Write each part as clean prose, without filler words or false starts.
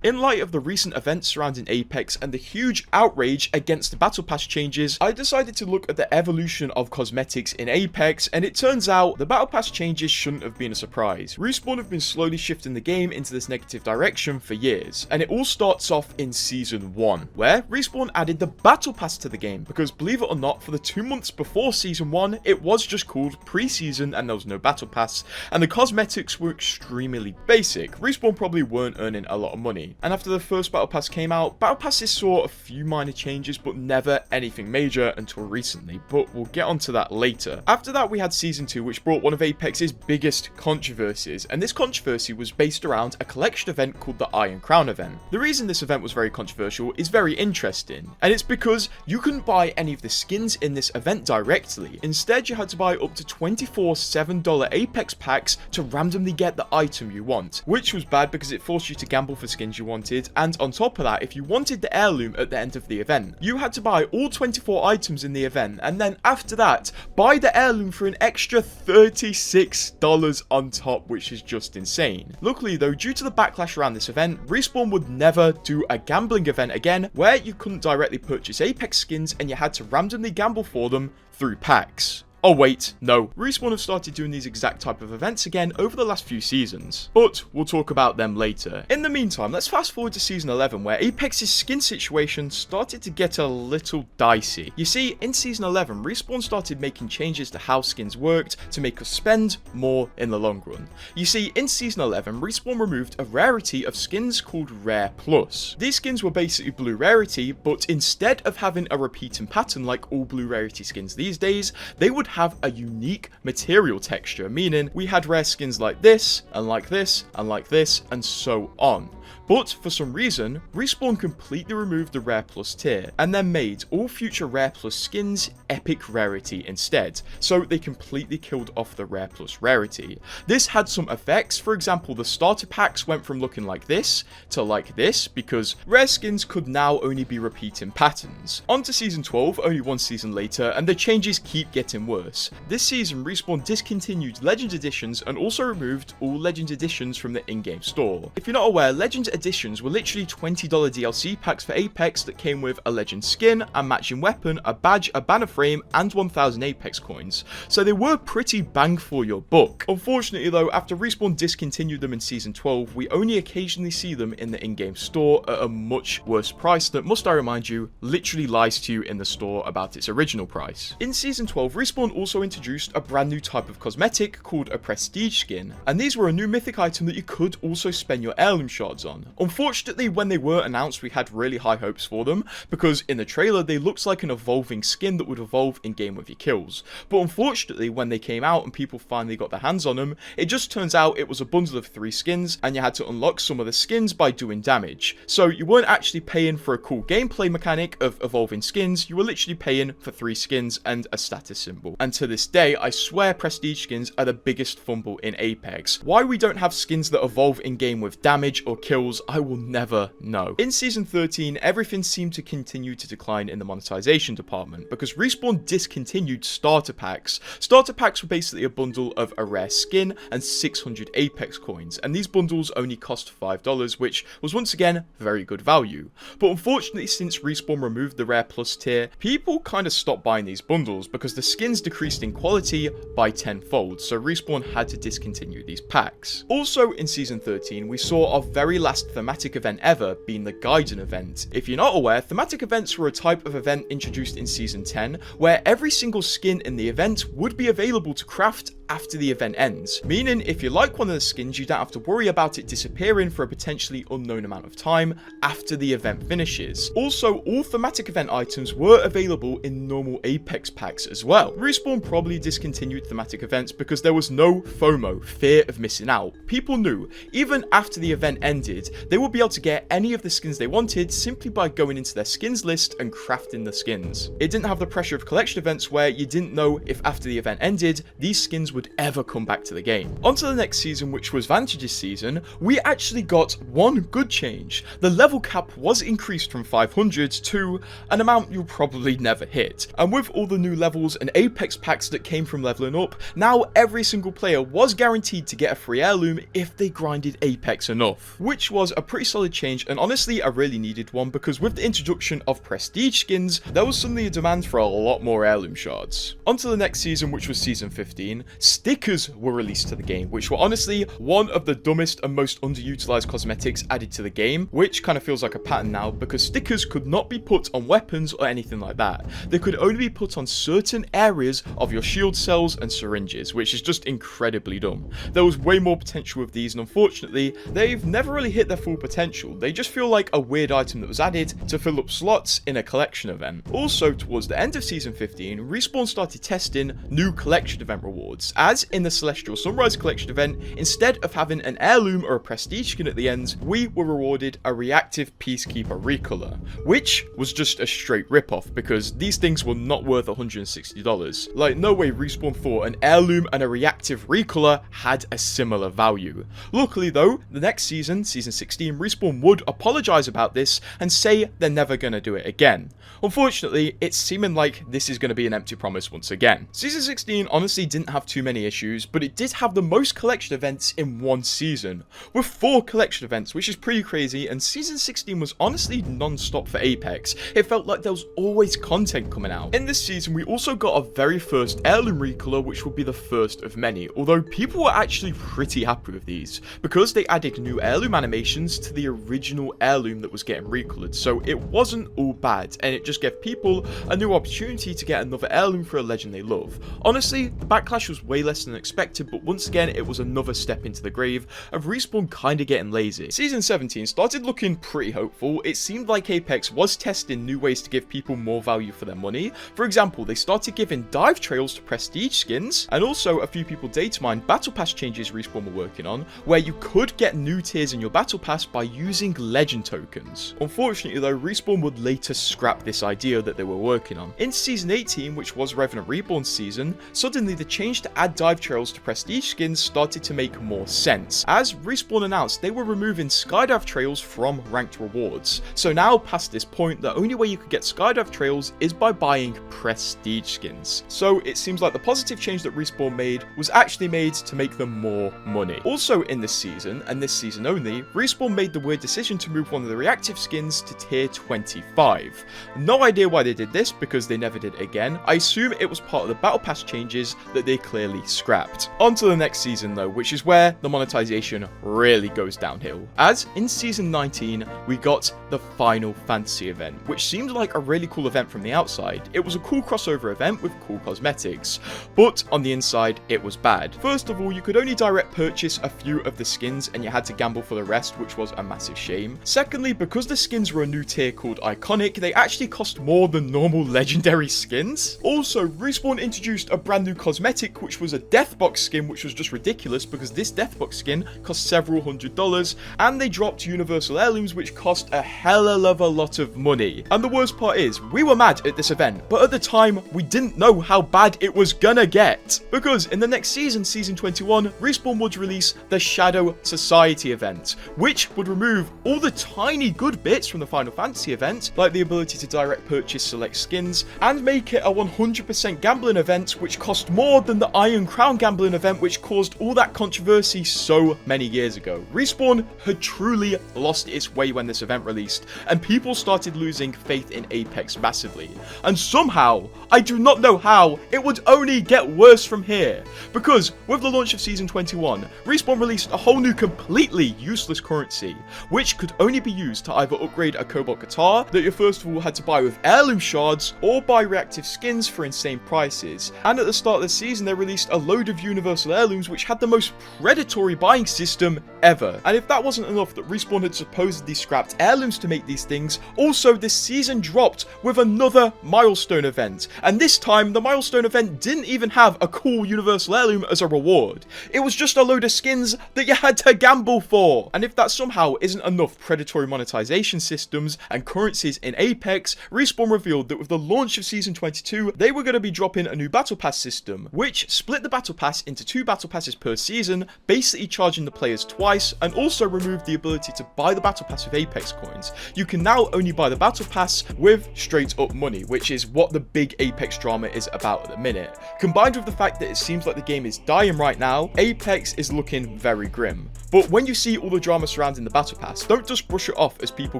In light of the recent events surrounding Apex and the huge outrage against the Battle Pass changes, I decided to look at the evolution of cosmetics in Apex, and it turns out the Battle Pass changes shouldn't have been a surprise. Respawn have been slowly shifting the game into this negative direction for years, and it all starts off in Season 1, where Respawn added the Battle Pass to the game, because believe it or not, for the 2 months before Season 1, it was just called Pre-Season and there was no Battle Pass, and the cosmetics were extremely basic. Respawn probably weren't earning a lot of money. And after the first Battle Pass came out, Battle Passes saw a few minor changes, but never anything major until recently, but we'll get onto that later. After that, we had Season 2, which brought one of Apex's biggest controversies, and this controversy was based around a collection event called the Iron Crown event. The reason this event was very controversial is very interesting, and it's because you couldn't buy any of the skins in this event directly. Instead, you had to buy up to 24 $7 Apex packs to randomly get the item you want, which was bad because it forced you to gamble for skins you wanted, and on top of that, if you wanted the heirloom at the end of the event, you had to buy all 24 items in the event, and then after that, buy the heirloom for an extra $36 on top, which is just insane. Luckily though, due to the backlash around this event, Respawn would never do a gambling event again, where you couldn't directly purchase Apex skins and you had to randomly gamble for them through packs. Oh wait, no. Respawn have started doing these exact type of events again over the last few seasons, but we'll talk about them later. In the meantime, let's fast forward to Season 11, where Apex's skin situation started to get a little dicey. You see, in Season 11, Respawn started making changes to how skins worked to make us spend more in the long run. You see, in Season 11, Respawn removed a rarity of skins called Rare Plus. These skins were basically blue rarity, but instead of having a repeating pattern like all blue rarity skins these days, they would have a unique material texture, meaning we had rare skins like this, and like this, and like this, and so on. But for some reason, Respawn completely removed the Rare Plus tier, and then made all future Rare Plus skins Epic Rarity instead, so they completely killed off the Rare Plus rarity. This had some effects. For example, the starter packs went from looking like this to like this, because rare skins could now only be repeating patterns. On to Season 12, only one season later, and the changes keep getting worse. This season, Respawn discontinued Legend Editions and also removed all Legend Editions from the in-game store. If you're not aware, Legend Editions were literally $20 DLC packs for Apex that came with a legend skin, a matching weapon, a badge, a banner frame, and 1,000 Apex coins. So they were pretty bang for your buck. Unfortunately though, after Respawn discontinued them in Season 12, we only occasionally see them in the in-game store at a much worse price that, must I remind you, literally lies to you in the store about its original price. In Season 12, Respawn also introduced a brand new type of cosmetic called a prestige skin, and these were a new mythic item that you could also spend your heirloom shards on. Unfortunately, when they were announced, we had really high hopes for them, because in the trailer they looked like an evolving skin that would evolve in game with your kills. But unfortunately, when they came out and people finally got their hands on them, it just turns out it was a bundle of 3 skins, and you had to unlock some of the skins by doing damage. So you weren't actually paying for a cool gameplay mechanic of evolving skins, you were literally paying for 3 skins and a status symbol. And to this day, I swear prestige skins are the biggest fumble in Apex. Why we don't have skins that evolve in game with damage or kills, I will never know. In Season 13, everything seemed to continue to decline in the monetization department, because Respawn discontinued starter packs. Starter packs were basically a bundle of a rare skin and 600 Apex coins, and these bundles only cost $5, which was once again very good value. But unfortunately, since Respawn removed the Rare Plus tier, people kind of stopped buying these bundles because the skins decreased in quality by 10-fold, so Respawn had to discontinue these packs. Also in Season 13, we saw our very last thematic event ever, being the Gaiden event. If you're not aware, thematic events were a type of event introduced in Season 10, where every single skin in the event would be available to craft after the event ends, meaning if you like one of the skins, you don't have to worry about it disappearing for a potentially unknown amount of time after the event finishes. Also, all thematic event items were available in normal Apex packs as well. Respawn probably discontinued thematic events because there was no FOMO, fear of missing out. People knew, even after the event ended, they would be able to get any of the skins they wanted simply by going into their skins list and crafting the skins. It didn't have the pressure of collection events where you didn't know if after the event ended, these skins would would ever come back to the game. On to the next season, which was Vantage's season, we actually got one good change. The level cap was increased from 500 to an amount you'll probably never hit. And with all the new levels and Apex packs that came from leveling up, now every single player was guaranteed to get a free heirloom if they grinded Apex enough, which was a pretty solid change and honestly a really needed one, because with the introduction of prestige skins, there was suddenly a demand for a lot more heirloom shards. On to the next season, which was season 15, stickers were released to the game, which were honestly one of the dumbest and most underutilized cosmetics added to the game, which kind of feels like a pattern now, because stickers could not be put on weapons or anything like that. They could only be put on certain areas of your shield cells and syringes, which is just incredibly dumb. There was way more potential with these, and unfortunately, they've never really hit their full potential. They just feel like a weird item that was added to fill up slots in a collection event. Also, towards the end of season 15, Respawn started testing new collection event rewards, as in the Celestial Sunrise collection event, instead of having an heirloom or a prestige skin at the end, we were rewarded a reactive Peacekeeper recolor, which was just a straight rip-off because these things were not worth $160. Like, no way Respawn thought an heirloom and a reactive recolor had a similar value. Luckily though, the next season, season 16, Respawn would apologize about this and say they're never gonna do it again. Unfortunately, it's seeming like this is gonna be an empty promise once again. Season 16 honestly didn't have too many issues, but it did have the most collection events in one season, with 4 collection events, which is pretty crazy, and season 16 was honestly non-stop for Apex. It felt like there was always content coming out. In this season, we also got our very first heirloom recolor, which would be the first of many, although people were actually pretty happy with these, because they added new heirloom animations to the original heirloom that was getting recolored, so it wasn't all bad, and it just gave people a new opportunity to get another heirloom for a legend they love. Honestly, the backlash was way less than expected, but once again, it was another step into the grave of Respawn kinda getting lazy. Season 17 started looking pretty hopeful. It seemed like Apex was testing new ways to give people more value for their money. For example, they started giving dive trails to prestige skins, and also a few people data mined battle pass changes Respawn were working on, where you could get new tiers in your battle pass by using legend tokens. Unfortunately though, Respawn would later scrap this idea that they were working on. In season 18, which was Revenant Reborn season, suddenly the change to add dive trails to prestige skins started to make more sense, as Respawn announced they were removing Skydive trails from ranked rewards. So now, past this point, the only way you could get Skydive trails is by buying prestige skins. So it seems like the positive change that Respawn made was actually made to make them more money. Also in this season, and this season only, Respawn made the weird decision to move one of the reactive skins to tier 25. No idea why they did this, because they never did it again. I assume it was part of the battle pass changes that they clearly scrapped. On to the next season though, which is where the monetization really goes downhill, as in season 19 we got the Final Fantasy event, which seemed like a really cool event from the outside. It was a cool crossover event with cool cosmetics, but on the inside it was bad. First of all, you could only direct purchase a few of the skins and you had to gamble for the rest, which was a massive shame. Secondly, because the skins were a new tier called Iconic, they actually cost more than normal legendary skins. Also, Respawn introduced a brand new cosmetic, which was a Deathbox skin, which was just ridiculous because this Deathbox skin cost several $100s, and they dropped universal heirlooms, which cost a hell of a lot of money. And the worst part is, we were mad at this event, but at the time, we didn't know how bad it was gonna get. Because in the next season, season 21, Respawn would release the Shadow Society event, which would remove all the tiny good bits from the Final Fantasy event, like the ability to direct purchase select skins, and make it a 100% gambling event, which cost more than the Iron Crown gambling event, which caused all that controversy so many years ago. Respawn had truly lost its way when this event released, and people started losing faith in Apex massively. And somehow, I do not know how, it would only get worse from here. Because with the launch of season 21, Respawn released a whole new completely useless currency, which could only be used to either upgrade a Cobalt guitar that you first of all had to buy with heirloom shards, or buy reactive skins for insane prices. And at the start of the season, they released a load of universal heirlooms which had the most predatory buying system ever. And if that wasn't enough that Respawn had supposedly scrapped heirlooms to make these things, also this season dropped with another milestone event. And this time, the milestone event didn't even have a cool universal heirloom as a reward. It was just a load of skins that you had to gamble for. And if that somehow isn't enough predatory monetization systems and currencies in Apex, Respawn revealed that with the launch of season 22, they were going to be dropping a new battle pass system, which split the battle pass into 2 battle passes per season, basically charging the players twice, and also removed the ability to buy the battle pass with Apex coins. You can now only buy the battle pass with straight up money, which is what the big Apex drama is about at the minute. Combined with the fact that it seems like the game is dying right now, Apex is looking very grim. But when you see all the drama surrounding the battle pass, don't just brush it off as people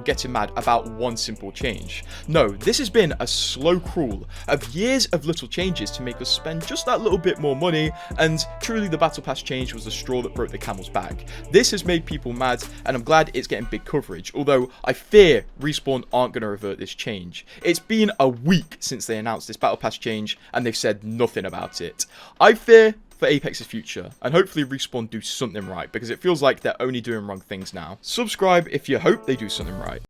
getting mad about one simple change. No, this has been a slow crawl of years of little changes to make us spend just that little bit more money, and truly the battle pass change was the straw that broke the camel's back. This has made people mad, and I'm glad it's getting big coverage, although I fear Respawn aren't going to revert this change. It's been a week since they announced this battle pass change, and they've said nothing about it. I fear for Apex's future, and hopefully Respawn do something right, because it feels like they're only doing wrong things now. Subscribe if you hope they do something right.